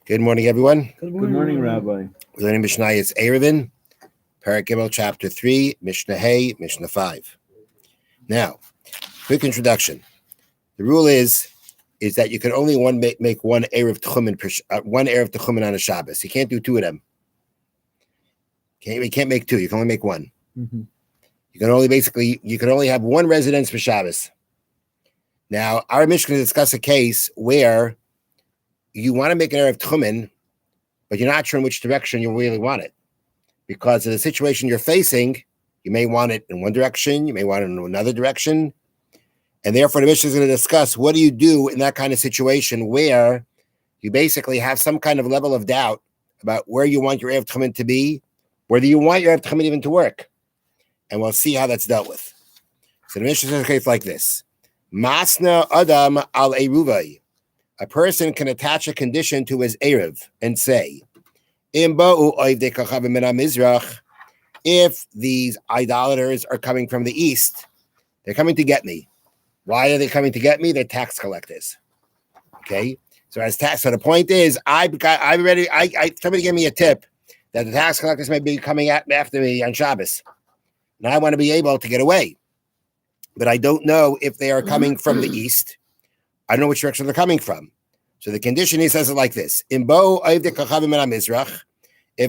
Good morning, everyone. Good morning, Rabbi. We're learning Mishnah. It's Erevin, Parak Gimel, Chapter 3, Mishnah Hey, Mishnah 5. Now, quick introduction. The rule is that you can only make one Erev Techumen on a Shabbos. You can't do two of them. You can't make two. You can only make one. Mm-hmm. You can only have one residence for Shabbos. Now, our Mishnah discuss a case where you want to make an Erev Techumen, but you're not sure in which direction you really want it. Because of the situation you're facing, you may want it in one direction, you may want it in another direction. And therefore, the Mishnah is going to discuss what do you do in that kind of situation where you basically have some kind of level of doubt about where you want your Erev Techumen to be, whether you want your Erev Techumen even to work. And we'll see how that's dealt with. So the Mishnah says a case like this. Masna Adam al Eruvai. A person can attach a condition to his Erev and say, if these idolaters are coming from the east, they're coming to get me. Why are they coming to get me? They're tax collectors. Okay? So the point is, somebody gave me a tip that the tax collectors may be coming after me on Shabbos. And I want to be able to get away. But I don't know if they are coming from the east. I don't know which direction they're coming from. So the condition, he says it like this. If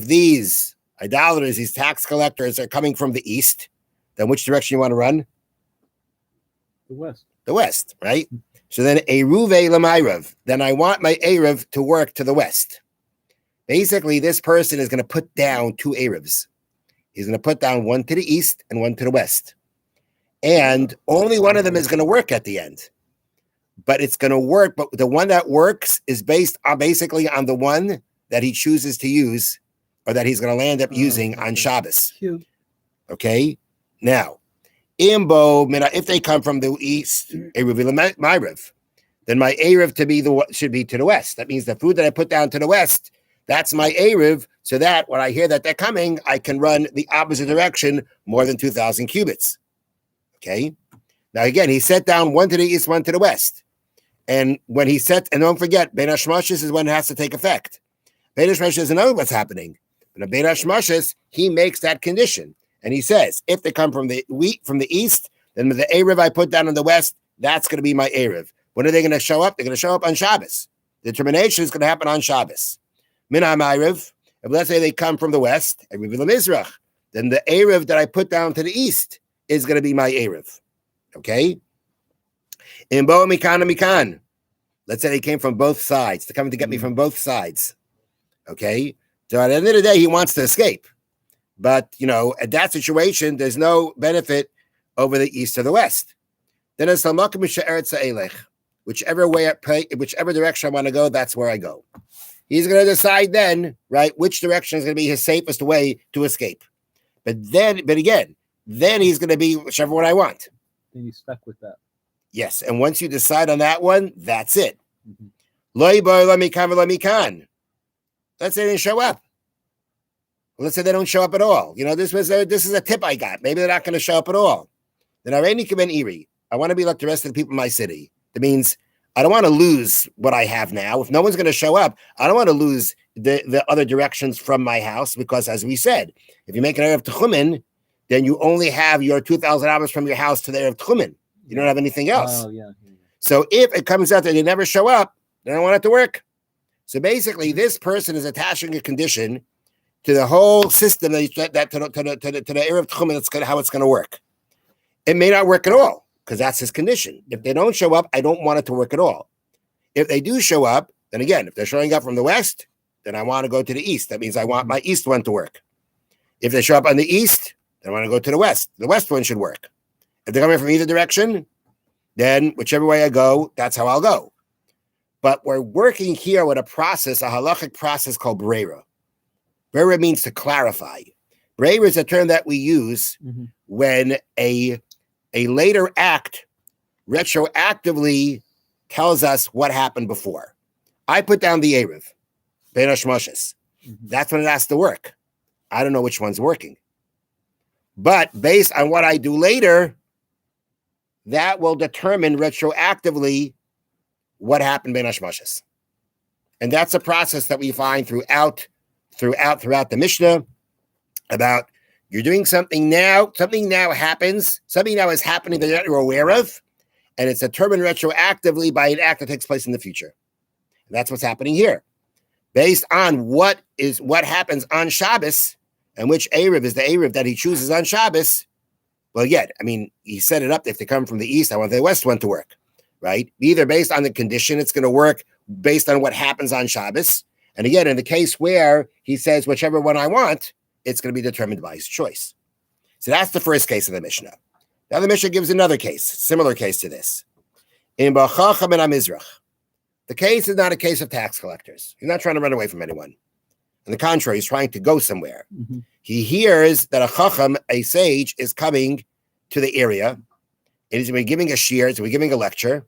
these idolaters, these tax collectors are coming from the east, then which direction you want to run? The west. The west, right? So then Eruve Lamairav. Then I want my Erev to work to the west. Basically, this person is going to put down two Erevs. He's going to put down one to the east and one to the west. And only one of them is going to work at the end. But it's going to work. But the one that works is based on basically on the one that he chooses to use or that he's going to land up using on Shabbos. Cute. Okay? Now, if they come from the east, Erev, then my Erev should be to the west. That means the food that I put down to the west, that's my Erev, so that when I hear that they're coming, I can run the opposite direction more than 2,000 cubits. Okay? Now, again, he set down one to the east, one to the west. And when he set, and don't forget, Bein HaShmashis is when it has to take effect. Bein HaShmashis doesn't know what's happening. But in Bein HaShmashis, he makes that condition. And he says, if they come from the east, then the Erev I put down in the west, that's going to be my Erev. When are they going to show up? They're going to show up on Shabbos. The termination is going to happen on Shabbos. Minam Erev, if let's say they come from the west, Erev Mizrach, then the Erev that I put down to the east is going to be my Erev. Okay? In Bo Mikan and Mikan, let's say they came from both sides. They're coming to get me from both sides. Okay? So at the end of the day, he wants to escape. But, at that situation, there's no benefit over the east or the west. Then it's whichever direction I want to go, that's where I go. He's going to decide then, right, which direction is going to be his safest way to escape. But again, he's going to be whichever one I want. And he's stuck with that. Yes, and once you decide on that one, that's it. Mm-hmm. Let's say they didn't show up. Let's say they don't show up at all. This is a tip I got. Maybe they're not going to show up at all. Then I want to be like the rest of the people in my city. That means I don't want to lose what I have now. If no one's going to show up, I don't want to lose the other directions from my house because, as we said, if you make an Erev Techumen, then you only have your 2,000 hours from your house to the Erev Techumen. You don't have anything else. Oh, yeah. So if it comes out that they never show up, then I don't want it to work. So basically, this person is attaching a condition to the whole system to the Erev Techumen. That's how it's going to work. It may not work at all because that's his condition. If they don't show up, I don't want it to work at all. If they do show up, then again, if they're showing up from the west, then I want to go to the east. That means I want my east one to work. If they show up on the east, then I want to go to the west. The west one should work. If they're coming from either direction, then whichever way I go, that's how I'll go. But we're working here with a halachic process called Breira. Breira means to clarify. Breira is a term that we use when a later act retroactively tells us what happened before. I put down the Erev, Bein HaShmashis. That's when it has to work. I don't know which one's working. But based on what I do later, that will determine retroactively what happened Bein HaShmashis. And that's a process that we find throughout the Mishnah about you're doing something now happens, something now is happening that you're aware of, and it's determined retroactively by an act that takes place in the future. And that's what's happening here. Based on what happens on Shabbos, and which Erev is the Erev that he chooses on Shabbos. Well, again, I mean, he set it up. If they come from the east, I want the west one to work, right? Either based on the condition, it's going to work based on what happens on Shabbos. And again, in the case where he says whichever one I want, it's going to be determined by his choice. So that's the first case of the Mishnah. Now the Mishnah gives another case, similar case to this. In Bachacham and Amizrach. The case is not a case of tax collectors. He's not trying to run away from anyone. On the contrary, he's trying to go somewhere. Mm-hmm. He hears that a chacham, a sage, is coming to the area, and he's going to be giving a shiur, he's going to be giving a lecture,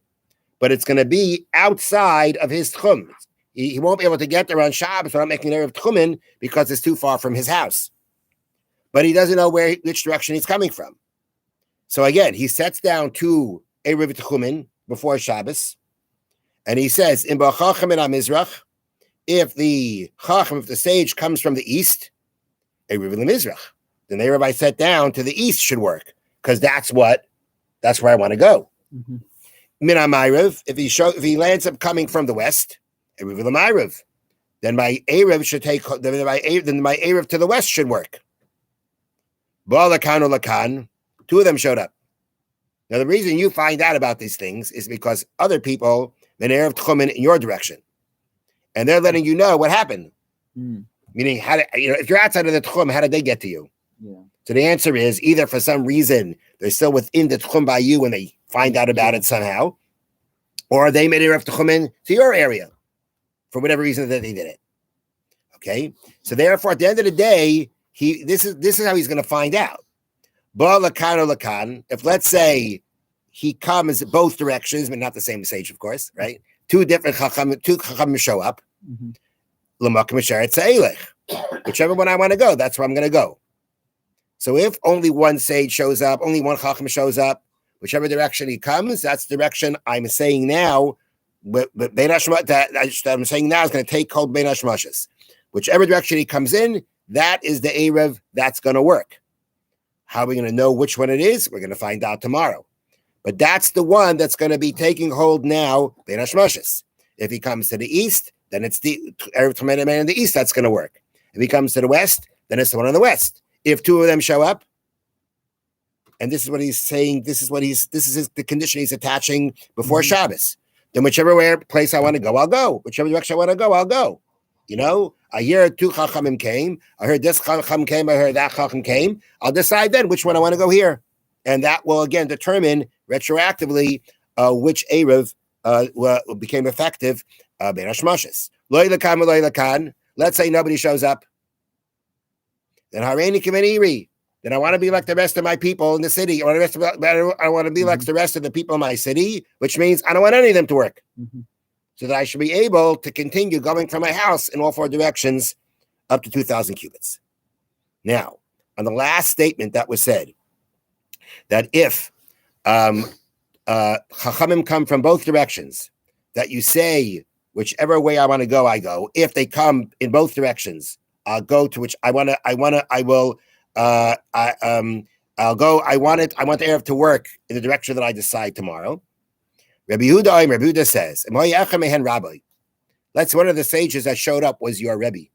but it's going to be outside of his tchum. He won't be able to get there on Shabbos without making an Erev Tchumen because it's too far from his house. But he doesn't know which direction he's coming from. So again, he sets down to Erev Tchumen before Shabbos, and he says, "In Bachacham and Amizrach, if the chacham, if the sage comes from the east, Erev Mizrach, then the Erev I set down to the east should work because that's where I want to go." Min Ma'ariv, if he lands up coming from the west, Erev Ma'ariv, then my Erev should take. Then my Erev to the west should work. Ba'alakan or lakan, two of them showed up. Now the reason you find out about these things is because other people then Erev Tchumen in your direction. And they're letting you know what happened. Meaning, if you're outside of the Tchum, how did they get to you? Yeah. So the answer is either for some reason they're still within the Tchum by you and they find out about it somehow, or they made Erev Tchumen to your area for whatever reason that they did it. Okay? So therefore, at the end of the day, this is how he's going to find out. Ba'alakan or lakan, if let's say he comes both directions, but not the same sage, of course, right? Two chacham show up. Whichever one I want to go, that's where I'm going to go. So if only one sage shows up, only one chacham shows up, whichever direction he comes, that's the direction I'm saying now. But that I'm saying now is going to take hold Bein Hashmashos. Whichever direction he comes in, that is the Erev that's going to work. How are we going to know which one it is? We're going to find out tomorrow. But that's the one that's going to be taking hold now, Bein Hashmashos. If he comes to the east, then it's the Erev Tchumen in the east that's going to work. If he comes to the west, then it's the one in the west. If two of them show up, and this is what he's saying, this is the condition he's attaching before Shabbos. Then whichever place I want to go, I'll go. Whichever direction I want to go, I'll go. You know, I hear two chachamim came. I heard this chacham came. I heard that chacham came. I'll decide then which one I want to go here. And that will, again, determine retroactively which Erev became effective Bein Hashmashos. Loy lakan, loy lakan. Let's say nobody shows up. Then hareini k'meniri. Then I want to be like the rest of my people in the city. I want to be like the rest of the people in my city, which means I don't want any of them to work. So that I should be able to continue going from my house in all four directions up to 2,000 cubits. Now, on the last statement that was said, that if chachamim come from both directions, that you say whichever way I want to go, I go. If they come in both directions, I'll go to which I want to. I'll go. I want the Erev to work in the direction that I decide tomorrow. Rabbi Yehuda says, "Let's one of the sages that showed up was your Rebbe."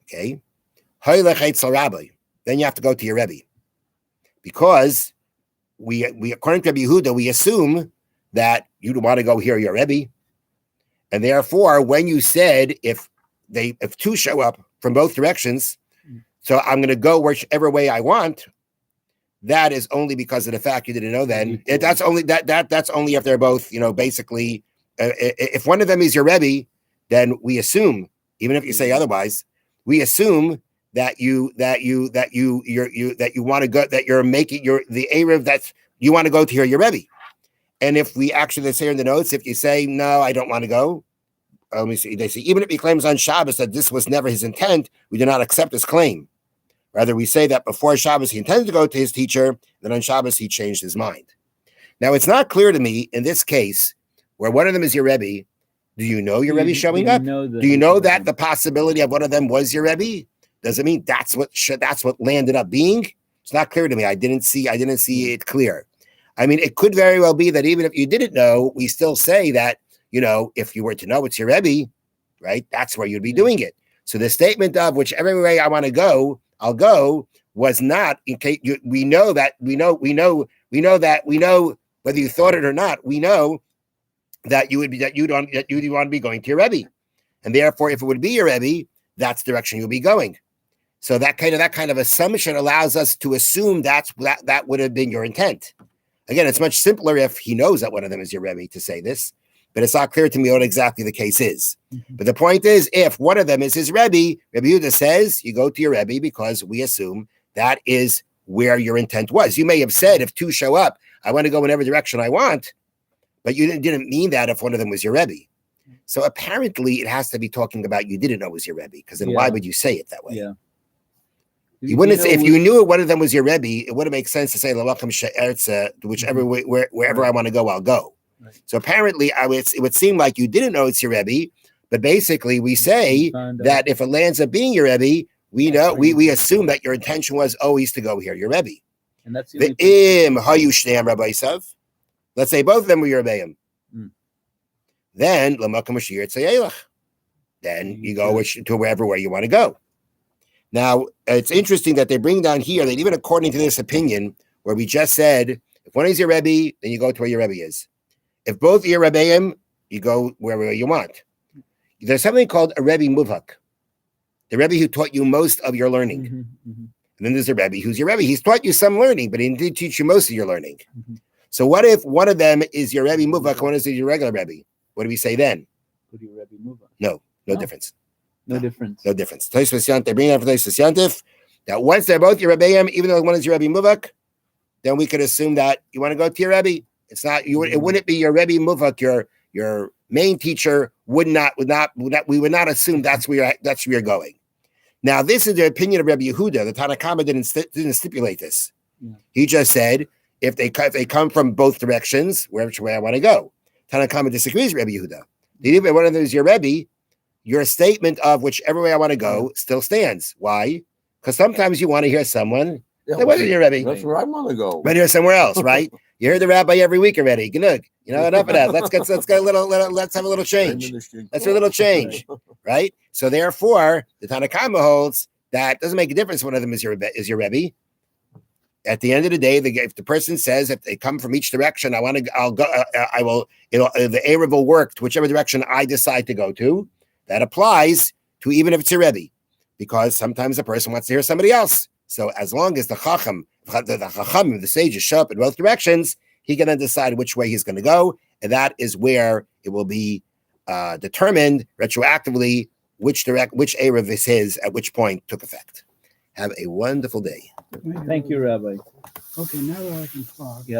Okay, then you have to go to your Rebbe. Because we according to Rabbi Yehuda, we assume that you don't want to go hear your Rebbe. And therefore, when you said if two show up from both directions, so I'm going to go whichever way I want, that is only because of the fact you didn't know then. That's only if they're both, basically, if one of them is your Rebbe, then we assume, even if you say otherwise, we assume that you want to go, that you're making the Erev that you want to go to hear your Rebbe. And if we actually say in the notes, if you say, no, I don't want to go, let me see, they say, even if he claims on Shabbos that this was never his intent, we do not accept his claim. Rather, we say that before Shabbos, he intended to go to his teacher, then on Shabbos, he changed his mind. Now, it's not clear to me in this case, where one of them is your Rebbe, Do you know your Rebbe showing Do you up? know that Do you he's know your that Rebbe? the possibility of one of them was your Rebbe? Does it mean that's what landed up being? It's not clear to me. I didn't see it clear. I mean, it could very well be that even if you didn't know, we still say that, if you were to know it's your Rebbe, right? That's where you'd be doing it. So the statement of whichever way I want to go, I'll go was not in case we know that whether you thought it or not, we know that you'd want to be going to your Rebbe. And therefore, if it would be your Rebbe, that's the direction you'll be going. So that kind of assumption allows us to assume that would have been your intent. Again, it's much simpler if he knows that one of them is your Rebbe to say this, but it's not clear to me what exactly the case is. Mm-hmm. But the point is, if one of them is his Rebbe, Rebbe Yehuda says you go to your Rebbe because we assume that is where your intent was. You may have said if two show up, I want to go in every direction I want, but you didn't mean that if one of them was your Rebbe. So apparently it has to be talking about you didn't know it was your Rebbe, because then why would you say it that way? Yeah. You wouldn't say, if you knew one of them was your Rebbe, it wouldn't make sense to say "Welcome to whichever way, wherever I want to go, I'll go." Right. So apparently, it would seem like you didn't know it's your Rebbe, but basically we say that if it lands up being your Rebbe, we assume that your intention was always to go here, your Rebbe. And that's the im hayu shnei Rabbi Sav. Let's say both of them were your Rebbeim. Then then you go to wherever you want to go. Now, it's interesting that they bring down here that even according to this opinion, where we just said, if one is your Rebbe, then you go to where your Rebbe is. If both are your Rebbeim, you go wherever you want. There's something called a Rebbe Muvhak, the Rebbe who taught you most of your learning. And then there's a Rebbe who's your Rebbe. He's taught you some learning, but he didn't teach you most of your learning. So what if one of them is your Rebbe Muvhak, one is your regular Rebbe? What do we say then? No difference. No difference. No difference. They bring out for Tosfos Yantif that once they're both your Rebbeim, even though one is your Rebbe Muvhak, then we could assume that you want to go to your Rebbe. It's not you. It wouldn't be your Rebbe Muvhak. Your main teacher we would not assume that's where you're going. Now, this is the opinion of Rebbe Yehuda. The Tanna Kama didn't stipulate this. Yeah. He just said if they come from both directions, which way I want to go. Tanna Kama disagrees with Rebbe Yehuda. Even if one of them is your Rebbe, your statement of whichever way I want to go still stands. Why? Because sometimes you want to hear someone that wasn't your Rebbe. That's where I want to go. But hear somewhere else, right? You heard the rabbi every week already. Gnug. Enough of that. Let's have a little change. Let's have a little change, right? So therefore, the Tanna Kama holds that doesn't make a difference. One of them is your Rebbe. At the end of the day, if the person says if they come from each direction, I will. The Erev will work to whichever direction I decide to go to. That applies to even if it's a Rebbe, because sometimes a person wants to hear somebody else. So as long as the Chacham, the sages show up in both directions, he can then decide which way he's going to go, and that is where it will be determined retroactively which Erev is his at which point took effect. Have a wonderful day. Thank you, Rabbi. Okay, now I can talk. Yeah.